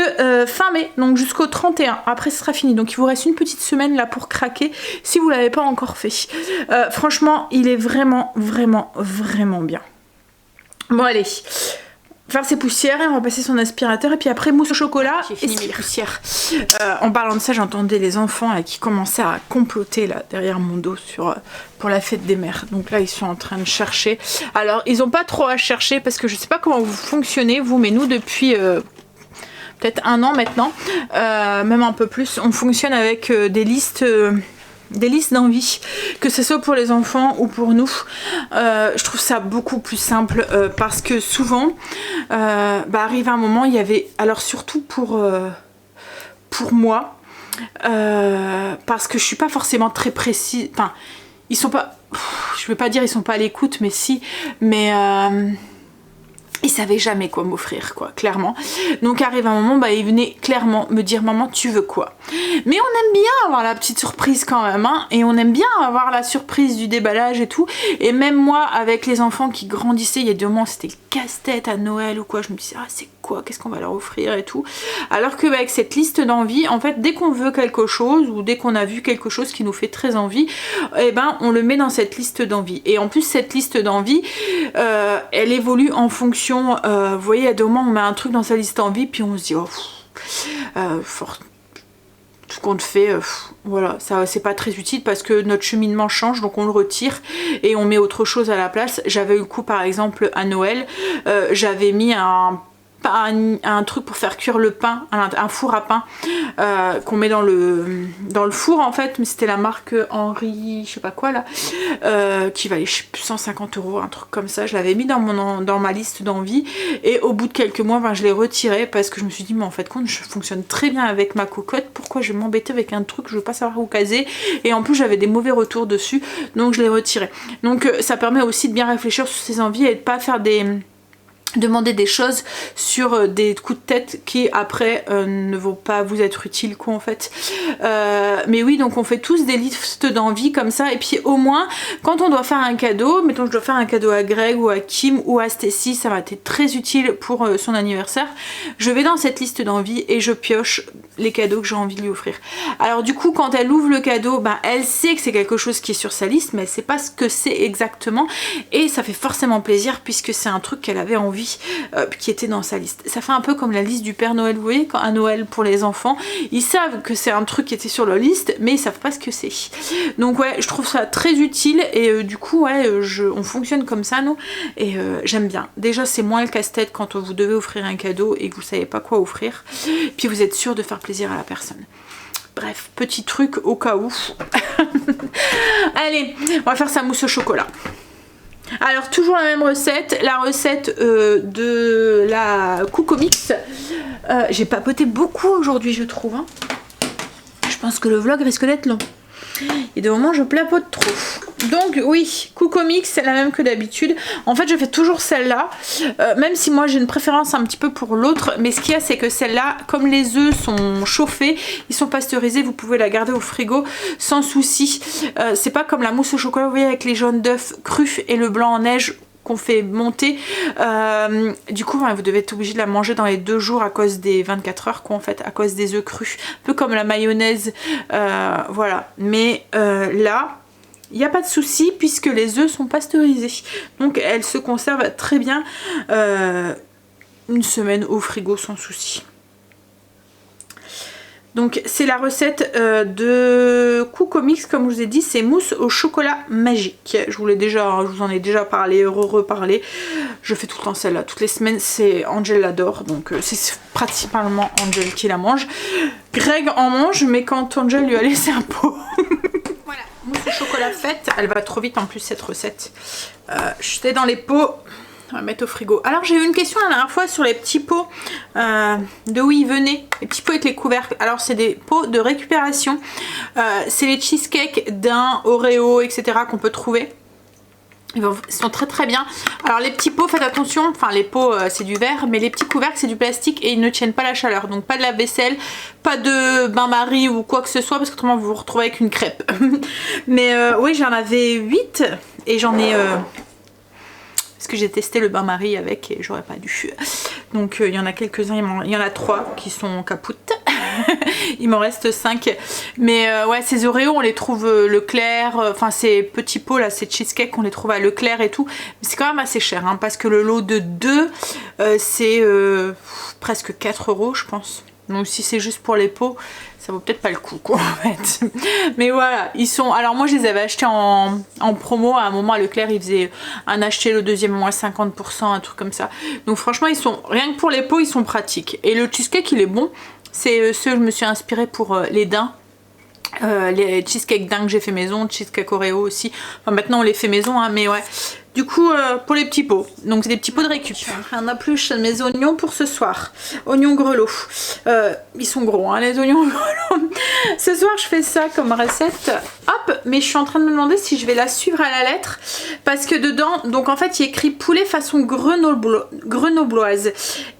fin mai, donc jusqu'au 31. Après ce sera fini, donc il vous reste une petite semaine là pour craquer si vous l'avez pas encore fait. Franchement il est vraiment bien. Bon allez, faire ses poussières, et on va passer son aspirateur, et puis après mousse au chocolat. J'ai fini mes poussières. En parlant de ça, j'entendais les enfants là, qui commençaient à comploter là derrière mon dos pour la fête des mères. Donc là ils sont en train de chercher. Alors ils ont pas trop à chercher parce que je sais pas comment vous fonctionnez vous, mais nous depuis peut-être 1 an maintenant, même un peu plus, on fonctionne avec des listes d'envie, que ce soit pour les enfants ou pour nous. Je trouve ça beaucoup plus simple parce que souvent arrive un moment, il y avait, alors surtout pour moi, parce que je suis pas forcément très précise, enfin ils sont pas, je veux pas dire ils sont pas à l'écoute, mais si, mais ils savaient jamais quoi m'offrir quoi, clairement. Donc arrive un moment, ils venaient clairement me dire maman tu veux quoi. Mais on aime bien avoir la petite surprise quand même, hein, et on aime bien avoir la surprise du déballage et tout. Et même moi avec les enfants qui grandissaient, il y a 2 mois c'était le casse-tête à Noël ou quoi, je me disais ah c'est quoi, qu'est-ce qu'on va leur offrir et tout. Alors que avec cette liste d'envie, en fait dès qu'on veut quelque chose ou dès qu'on a vu quelque chose qui nous fait très envie, et on le met dans cette liste d'envie. Et en plus cette liste d'envie elle évolue en fonction, vous voyez, à 2 moments on met un truc dans sa liste d'envie, puis on se dit oh tout compte fait, voilà, ça c'est pas très utile parce que notre cheminement change, donc on le retire et on met autre chose à la place. J'avais eu le coup par exemple à Noël, j'avais mis un truc pour faire cuire le pain, un four à pain qu'on met dans le four en fait, mais c'était la marque Henri je sais pas quoi là, qui valait 150 €, un truc comme ça. Je l'avais mis dans ma liste d'envie, et au bout de quelques mois je l'ai retiré parce que je me suis dit mais en fait compte je fonctionne très bien avec ma cocotte, pourquoi je vais m'embêter avec un truc que je veux pas savoir où caser, et en plus j'avais des mauvais retours dessus, donc je l'ai retiré. Donc ça permet aussi de bien réfléchir sur ses envies et de pas faire demander des choses sur des coups de tête qui après ne vont pas vous être utiles quoi en fait. Mais oui, donc on fait tous des listes d'envie comme ça, et puis au moins quand on doit faire un cadeau, mettons je dois faire un cadeau à Greg ou à Kim ou à Stacy, ça va être très utile pour son anniversaire, je vais dans cette liste d'envie et je pioche les cadeaux que j'ai envie de lui offrir. Alors du coup quand elle ouvre le cadeau, elle sait que c'est quelque chose qui est sur sa liste, mais elle sait pas ce que c'est exactement, et ça fait forcément plaisir puisque c'est un truc qu'elle avait envie, qui était dans sa liste. Ça fait un peu comme la liste du Père Noël, vous voyez, quand à Noël pour les enfants, ils savent que c'est un truc qui était sur leur liste, mais ils savent pas ce que c'est. Donc ouais, je trouve ça très utile, et du coup ouais, on fonctionne comme ça nous, et j'aime bien. Déjà c'est moins le casse-tête quand vous devez offrir un cadeau et que vous savez pas quoi offrir, puis vous êtes sûr de faire plaisir à la personne. Bref, petit truc au cas où. Allez, on va faire sa mousse au chocolat. Alors toujours la même recette, la recette de la Coco Mix. J'ai papoté beaucoup aujourd'hui je trouve, hein. Je pense que le vlog risque d'être long. Et de moment je plapote trop. Donc oui, Coco Mix c'est la même que d'habitude. En fait je fais toujours celle-là, même si moi j'ai une préférence un petit peu pour l'autre. Mais ce qu'il y a c'est que celle-là, comme les œufs sont chauffés, ils sont pasteurisés, vous pouvez la garder au frigo sans souci. C'est pas comme la mousse au chocolat, vous voyez, avec les jaunes d'œufs crus et le blanc en neige qu'on fait monter. Du coup vous devez être obligé de la manger dans les 2 jours à cause des 24 heures quoi en fait, à cause des œufs crus, un peu comme la mayonnaise, voilà. Mais là il n'y a pas de souci puisque les œufs sont pasteurisés. Donc elles se conservent très bien une semaine au frigo sans souci. Donc c'est la recette de Coucomix, comme je vous ai dit, c'est mousse au chocolat magique. Je vous en ai déjà parlé, reparlé. Je fais tout le temps celle-là, toutes les semaines. C'est Angel l'adore, donc c'est principalement Angel qui la mange. Greg en mange, mais quand Angel lui a laissé un pot. Voilà, mousse au chocolat faite. Elle va trop vite en plus cette recette. J'étais dans les pots. On va mettre au frigo. Alors j'ai eu une question la dernière fois sur les petits pots de où ils venaient. Les petits pots avec les couvercles. Alors c'est des pots de récupération. C'est les cheesecakes d'un Oreo, etc. qu'on peut trouver. Ils sont très très bien. Alors les petits pots, faites attention. Enfin les pots c'est du verre. Mais les petits couvercles c'est du plastique et ils ne tiennent pas la chaleur. Donc pas de lave-vaisselle, pas de bain-marie ou quoi que ce soit. Parce qu'autrement vous vous retrouvez avec une crêpe. Mais oui, j'en avais 8. Et j'en ai... parce que j'ai testé le bain-marie avec et j'aurais pas dû. Donc il y en a quelques-uns, il y en a 3 qui sont capoutes. Il m'en reste 5. Mais ouais, ces Oreos on les trouve Leclerc, enfin ces petits pots là, ces cheesecakes on les trouve à Leclerc et tout. Mais c'est quand même assez cher hein, parce que le lot de 2 c'est presque 4 € je pense. Donc si c'est juste pour les pots, ça vaut peut-être pas le coup quoi en fait. Mais voilà, ils sont... Alors moi je les avais achetés en promo. À un moment à Leclerc ils faisaient un acheter le deuxième moins 50%, un truc comme ça. Donc franchement ils sont... Rien que pour les pots ils sont pratiques. Et le cheesecake il est bon. C'est ceux que je me suis inspirée pour les daims. Les cheesecake dingue que j'ai fait maison, cheesecake Oreo aussi. Enfin maintenant on les fait maison hein, mais ouais. Du coup pour les petits pots, donc c'est des petits pots de récup. On épluche mes oignons pour ce soir. Oignons grelots. Ils sont gros hein, les oignons grelots. Ce soir je fais ça comme recette. Hop, mais je suis en train de me demander si je vais la suivre à la lettre. Parce que dedans, donc en fait il y a écrit poulet façon grenobloise.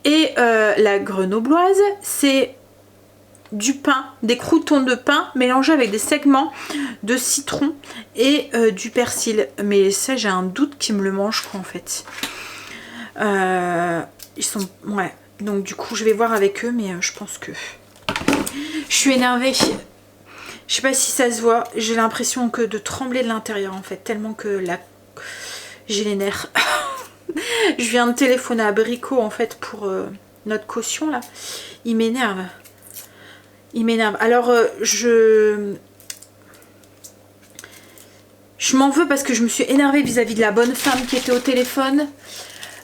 Et la grenobloise c'est du pain, des croûtons de pain mélangés avec des segments de citron et du persil. Mais ça j'ai un doute qui me le mange quoi en fait. Ils sont... Ouais. Donc du coup je vais voir avec eux mais je pense que... Je suis énervée. Je sais pas si ça se voit. J'ai l'impression que de trembler de l'intérieur en fait. Tellement que là... J'ai les nerfs. Je viens de téléphoner à Brico en fait pour notre caution là. Il m'énerve. Il m'énerve. Alors je m'en veux parce que je me suis énervée vis-à-vis de la bonne femme qui était au téléphone.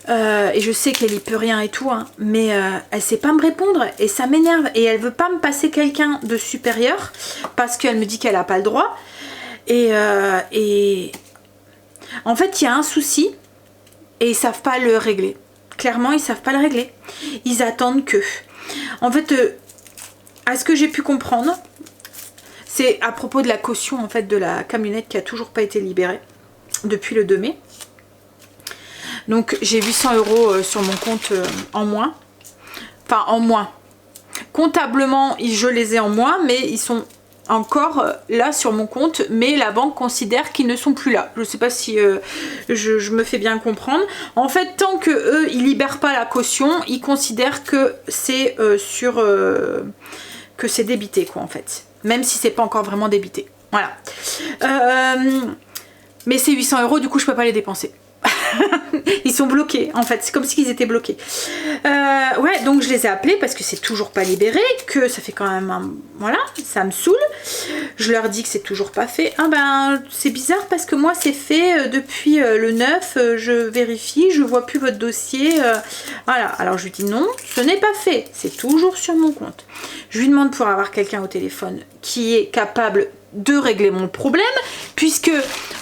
Et je sais qu'elle y peut rien et tout. Hein, mais elle sait pas me répondre. Et ça m'énerve. Et elle veut pas me passer quelqu'un de supérieur. Parce qu'elle me dit qu'elle a pas le droit. Et en fait il y a un souci. Et ils savent pas le régler. Clairement ils savent pas le régler. Ils attendent que. En fait... à ce que j'ai pu comprendre, c'est à propos de la caution en fait de la camionnette qui a toujours pas été libérée depuis le 2 mai. Donc j'ai 800 € sur mon compte en moins. Enfin en moins. Comptablement je les ai en moins mais ils sont encore là sur mon compte. Mais la banque considère qu'ils ne sont plus là. Je sais pas si je me fais bien comprendre. En fait tant que eux ils libèrent pas la caution, ils considèrent que c'est que c'est débité quoi en fait, même si c'est pas encore vraiment débité, voilà. Mais ces 800 € du coup je peux pas les dépenser. Ils sont bloqués en fait, c'est comme s'ils étaient bloqués. Ouais, donc je les ai appelés parce que c'est toujours pas libéré, que ça fait quand même un... Voilà, ça me saoule. Je leur dis que c'est toujours pas fait. Ah ben c'est bizarre parce que moi c'est fait depuis le 9, je vérifie, je vois plus votre dossier. Voilà, alors je lui dis non, ce n'est pas fait, c'est toujours sur mon compte. Je lui demande pour avoir quelqu'un au téléphone qui est capable de régler mon problème, puisque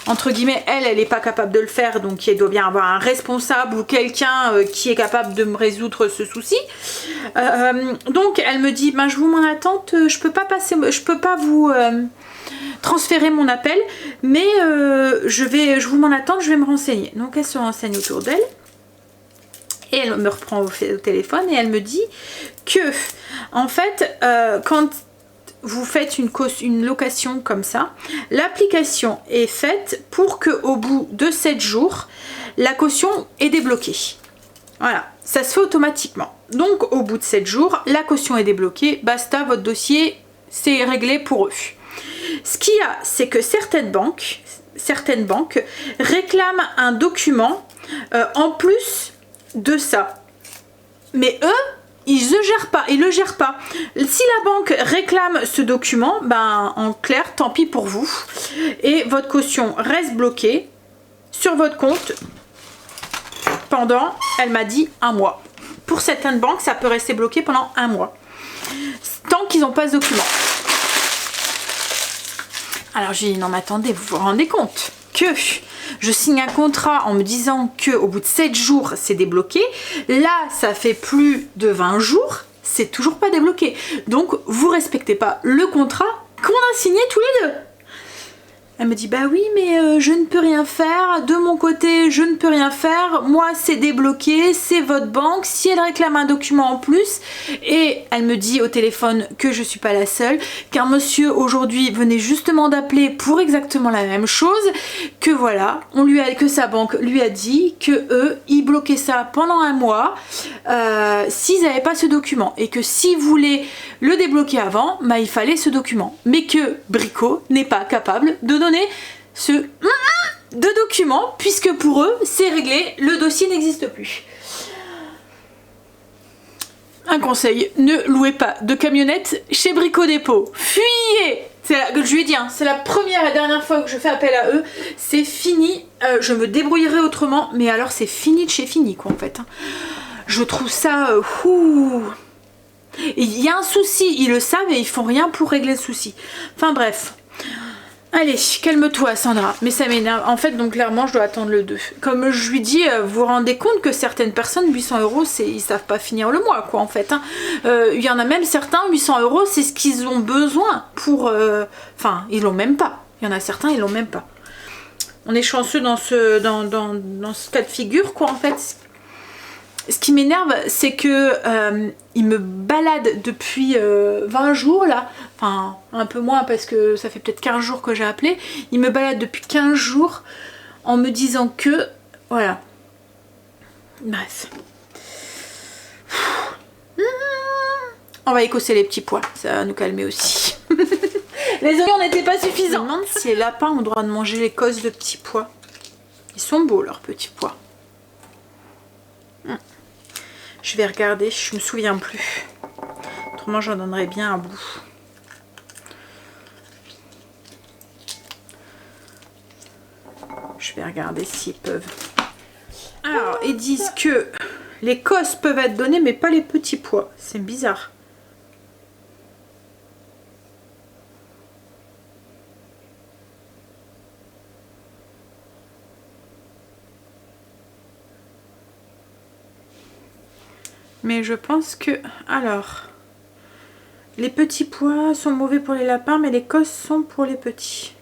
entre guillemets elle n'est pas capable de le faire, donc il doit bien avoir un responsable ou quelqu'un qui est capable de me résoudre ce souci. Donc elle me dit ben, je vous m'en attente, je peux pas vous transférer mon appel, mais je vous m'en attente, je vais me renseigner. Donc elle se renseigne autour d'elle et elle me reprend au téléphone et elle me dit que en fait quand vous faites une location comme ça, l'application est faite pour que au bout de 7 jours, la caution est débloquée. Voilà, ça se fait automatiquement. Donc au bout de 7 jours, la caution est débloquée, basta, votre dossier, c'est réglé pour eux. Ce qu'il y a, c'est que certaines banques, certaines banques réclament un document en plus de ça. Mais eux, ils le gèrent pas. Si la banque réclame ce document, ben en clair, tant pis pour vous. Et votre caution reste bloquée sur votre compte pendant, elle m'a dit, 1 mois. Pour certaines banques, ça peut rester bloqué pendant 1 mois. Tant qu'ils n'ont pas ce document. Alors j'ai dit, non mais attendez, vous vous rendez compte que je signe un contrat en me disant que au bout de 7 jours c'est débloqué. Là ça fait plus de 20 jours, c'est toujours pas débloqué. Donc vous respectez pas le contrat qu'on a signé tous les deux. Elle me dit bah oui mais je ne peux rien faire, de mon côté je ne peux rien faire, moi c'est débloqué, c'est votre banque, si elle réclame un document en plus. Et elle me dit au téléphone que je suis pas la seule, qu'un monsieur aujourd'hui venait justement d'appeler pour exactement la même chose, que voilà, que sa banque lui a dit que eux ils bloquaient ça pendant 1 mois s'ils n'avaient pas ce document, et que s'ils voulaient le débloquer avant, bah, il fallait ce document, mais que Brico n'est pas capable de donner ce document puisque pour eux c'est réglé, le dossier n'existe plus. Un conseil, ne louez pas de camionnette chez Brico Dépôt, fuyez. Je lui ai dit, hein, c'est la première et dernière fois que je fais appel à eux, c'est fini, je me débrouillerai autrement, mais alors c'est fini de chez fini quoi en fait. Je trouve ça il y a un souci, ils le savent et ils font rien pour régler le souci. Enfin bref. Allez, calme-toi Sandra, mais ça m'énerve. En fait, donc clairement, je dois attendre le 2. Comme je lui dis, vous vous rendez compte que certaines personnes, 800 €, ils savent pas finir le mois, quoi, en fait. Hein. Il y en a même certains, 800 €, c'est ce qu'ils ont besoin pour... Enfin, ils l'ont même pas. Il y en a certains, ils l'ont même pas. On est chanceux dans ce cas de figure, quoi, en fait. Ce qui m'énerve, c'est que il me balade depuis 20 jours là, enfin un peu moins parce que ça fait peut-être 15 jours que j'ai appelé, il me balade depuis 15 jours en me disant que, voilà. Bref. On va écosser les petits pois, ça va nous calmer aussi. Les oignons n'étaient pas suffisants. Je me demande si les lapins ont le droit de manger l'écosse de petits pois. Ils sont beaux leurs petits pois. Je vais regarder, je me souviens plus. Autrement, j'en donnerais bien un bout. Je vais regarder s'ils peuvent. Alors, ils disent que les cosses peuvent être données, mais pas les petits pois. C'est bizarre. Mais je pense que... Alors... Les petits pois sont mauvais pour les lapins, mais les cosses sont pour les petits.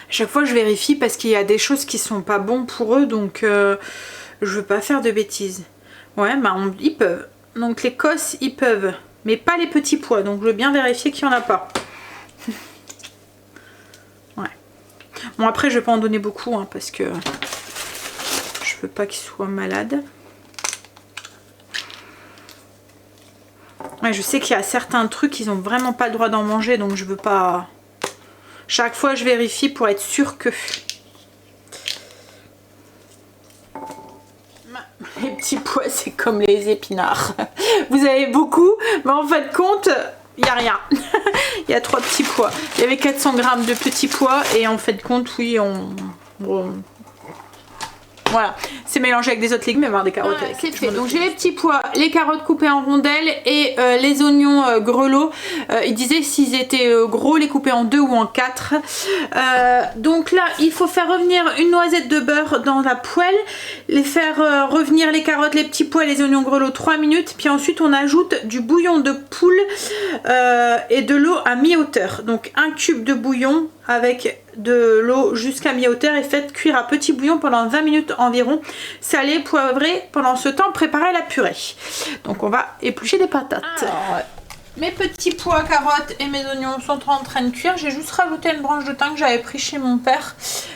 Chaque fois je vérifie parce qu'il y a des choses qui sont pas bonnes pour eux, donc je veux pas faire de bêtises. Ouais, bah ils peuvent. Donc les cosses, ils peuvent. Mais pas les petits pois. Donc je veux bien vérifier qu'il n'y en a pas. Ouais. Bon, après, je vais pas en donner beaucoup. Hein, parce que je veux pas qu'ils soient malades. Ouais, je sais qu'il y a certains trucs, ils ont vraiment pas le droit d'en manger. Donc je veux pas... Chaque fois, je vérifie pour être sûre que... Les petits pois, c'est comme les épinards. Vous avez beaucoup, mais en fin de compte, il n'y a rien. Il y a 3 petits pois. Il y avait 400 grammes de petits pois et en fin de compte, oui, voilà, c'est mélangé avec des autres légumes, mais avoir des carottes. Voilà, c'est fait. Donc j'ai les petits pois, les carottes coupées en rondelles et les oignons grelots. Ils disaient s'ils étaient gros, les couper en 2 ou en 4. Donc là, il faut faire revenir une noisette de beurre dans la poêle, les faire revenir les carottes, les petits pois et les oignons grelots 3 minutes. Puis ensuite, on ajoute du bouillon de poule et de l'eau à mi-hauteur. Donc 1 cube de bouillon avec de l'eau jusqu'à mi-hauteur et faites cuire à petit bouillon pendant 20 minutes environ. Salé, poivré. Pendant ce temps, préparez la purée. Donc on va éplucher des patates. Alors, Mes petits pois à carottes et mes oignons sont en train de cuire. J'ai juste rajouté une branche de thym que j'avais pris chez mon père,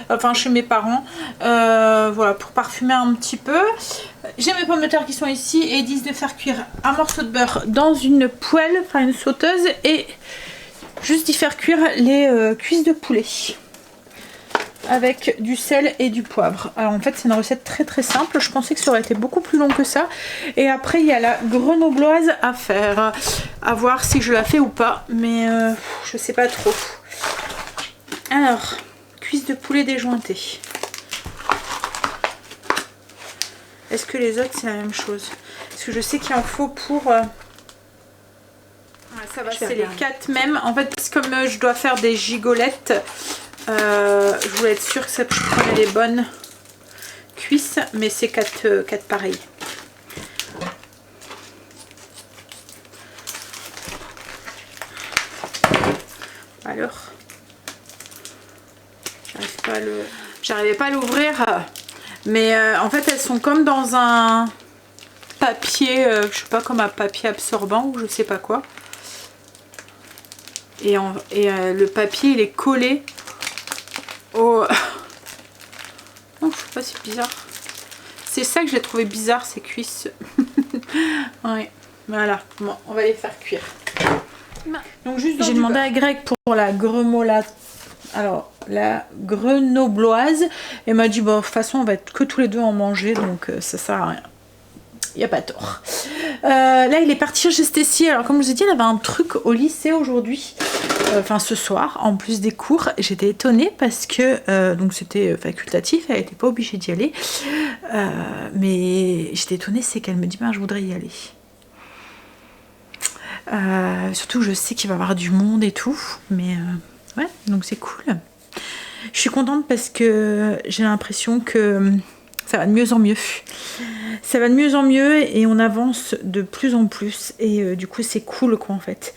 enfin chez mes parents, voilà, pour parfumer un petit peu. J'ai mes pommes de terre qui sont ici et ils disent de faire cuire un morceau de beurre dans une poêle, enfin une sauteuse, et juste d'y faire cuire les cuisses de poulet avec du sel et du poivre. Alors en fait c'est une recette très très simple, je pensais que ça aurait été beaucoup plus long que ça. Et après il y a la grenobloise à faire, à voir si je la fais ou pas, mais je sais pas trop. Alors, cuisse de poulet déjointée. Est-ce que les autres c'est la même chose? Parce que je sais qu'il en faut pour... ça va, c'est les 4 mêmes. En fait comme je dois faire des gigolettes, je voulais être sûre que ça prenait les bonnes cuisses, mais c'est 4 pareils. Alors, j'arrivais pas à l'ouvrir, mais en fait elles sont comme dans un papier, je sais pas, comme un papier absorbant ou je sais pas quoi. Et le papier il est collé au... Oh, je sais pas, c'est bizarre. C'est ça que j'ai trouvé bizarre, ces cuisses. Ouais, voilà. Bon, on va les faire cuire. Donc juste j'ai demandé à Greg pour la grenobloise. Et m'a dit bon, de toute façon on va être que tous les deux en manger, donc ça sert à rien. Il n'y a pas tort. Là il est parti chez Stécie. Alors comme je vous ai dit, il avait un truc au lycée aujourd'hui. Enfin ce soir, en plus des cours. J'étais étonnée parce que donc c'était facultatif, elle n'était pas obligée d'y aller. Mais j'étais étonnée, c'est qu'elle me dit ben, je voudrais y aller. Surtout je sais qu'il va y avoir du monde et tout. Mais ouais, donc c'est cool. Je suis contente parce que j'ai l'impression que ça va de mieux en mieux. Ça va de mieux en mieux et on avance de plus en plus. Et du coup c'est cool quoi en fait.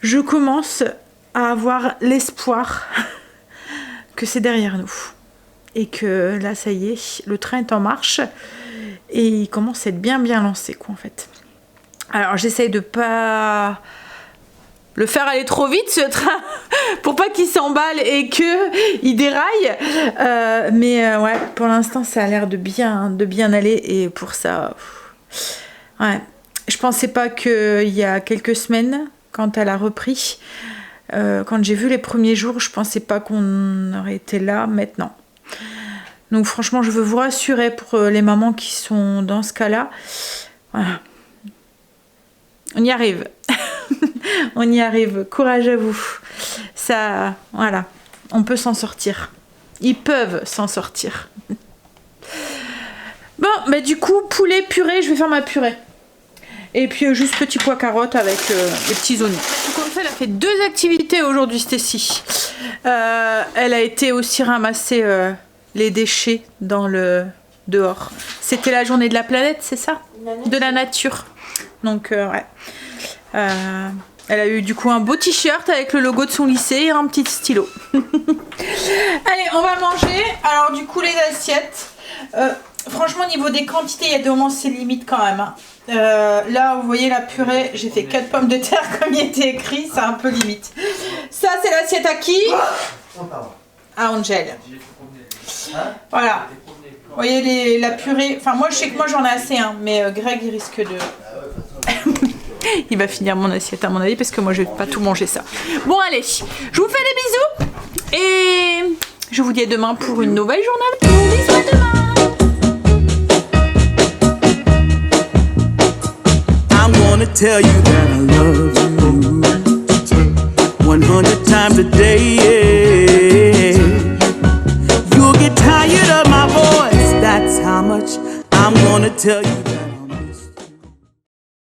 Je commence à avoir l'espoir que c'est derrière nous. Et que là ça y est, le train est en marche. Et il commence à être bien lancé quoi en fait. Alors j'essaye de pas le faire aller trop vite ce train pour pas qu'il s'emballe et qu'il déraille. Mais ouais, pour l'instant ça a l'air de bien aller et pour ça, ouais, je pensais pas qu'il y a quelques semaines quand elle a repris, quand j'ai vu les premiers jours, je pensais pas qu'on aurait été là maintenant. Donc franchement je veux vous rassurer pour les mamans qui sont dans ce cas-là, voilà. On y arrive. On y arrive. Courage à vous. Ça, voilà. On peut s'en sortir. Ils peuvent s'en sortir. Bon, bah du coup, poulet purée, je vais faire ma purée. Et puis juste petit pois carottes avec les petits oignons. Donc en fait, elle a fait 2 activités aujourd'hui, Stécie. Elle a été aussi ramasser les déchets dans le dehors. C'était la journée de la planète, c'est ça? De la nature. Donc ouais. Elle a eu du coup un beau t-shirt avec le logo de son lycée et un petit stylo. Allez, on va manger. Alors du coup les assiettes. Franchement niveau des quantités, il y a des moments c'est limite quand même. Hein. Là vous voyez la purée, j'ai fait 4 pommes de terre comme il était écrit, c'est un peu limite. Ça c'est l'assiette à qui? À Angel. Voilà. Vous voyez la purée. Enfin moi je sais que moi j'en ai assez, hein, mais Greg il risque de... Il va finir mon assiette à mon avis parce que moi je vais pas tout manger ça. Bon allez, je vous fais des bisous et je vous dis à demain pour une nouvelle journée. Bisous à demain. I'm gonna tell you that I love you 100 times a day, yeah.